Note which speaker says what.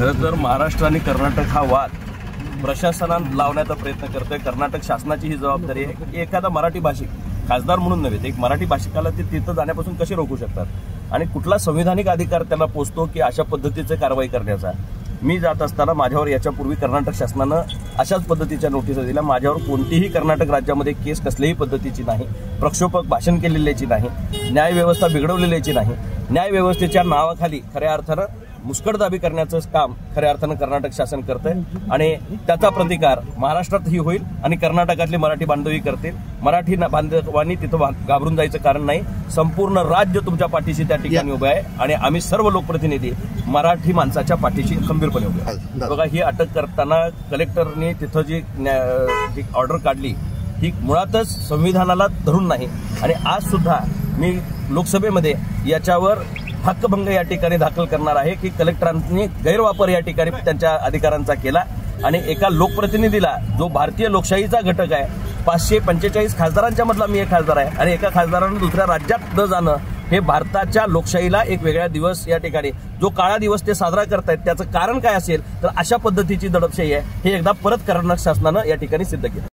Speaker 1: खरं तर महाराष्ट्र आणि कर्नाटक हा वाद प्रशासनाने लावण्याचा प्रयत्न करतोय। कर्नाटक शासनाची ही जबाबदारी आहे की एखादा मराठी भाषिक खासदार म्हणून नव्हे, एक मराठी भाषिकाला ते तिथं जाण्यापासून कसे रोखू शकतात आणि कुठला संविधानिक अधिकार त्याला पोचतो की अशा पद्धतीचे कारवाई करण्याचा। मी जात असताना माझ्यावर याच्यापूर्वी कर्नाटक शासनानं अशाच पद्धतीच्या नोटिसा दिल्या। माझ्यावर कोणतीही कर्नाटक राज्यामध्ये केस कसल्याही पद्धतीची नाही, प्रक्षोभक भाषण केलेल्याची नाही, न्यायव्यवस्था बिघडवलेल्याची नाही। न्यायव्यवस्थेच्या नावाखाली खऱ्या अर्थानं मुस्कटदाबी करण्याचं काम खऱ्या अर्थानं कर्नाटक शासन करतंय आणि त्याचा प्रतिकार महाराष्ट्रातही होईल आणि कर्नाटकातले मराठी बांधवही करतील। मराठी बांधवांनी तिथं घाबरून जायचं कारण नाही। संपूर्ण राज्य तुमच्या पाठीशी त्या ठिकाणी उभे आहे आणि आम्ही सर्व लोकप्रतिनिधी मराठी माणसाच्या पाठीशी खंबीरपणे उभे आहे। बघा, ही अटक करताना कलेक्टरने तिथं जी ऑर्डर काढली ही मुळातच संविधानाला धरून नाही आणि आज सुद्धा मी लोकसभेमध्ये याच्यावर हक्कभंग या ठिकाणी दाखल करणार आहे की कलेक्टरांनी गैरवापर या ठिकाणी त्यांच्या अधिकारांचा केला आणि एका लोकप्रतिनिधीला, जो भारतीय लोकशाहीचा घटक आहे, 545 खासदारांच्या मधला मी एक खासदार आहे आणि एका खासदारानं दुसऱ्या राज्यात न जाणं हे भारताच्या लोकशाहीला एक वेगळा दिवस या ठिकाणी जो काळा दिवस ते साजरा करतायत त्याचं कारण काय असेल तर अशा पद्धतीची दडपशाही आहे हे एकदा परत कर्नाटक शासनानं या ठिकाणी सिद्ध केलं।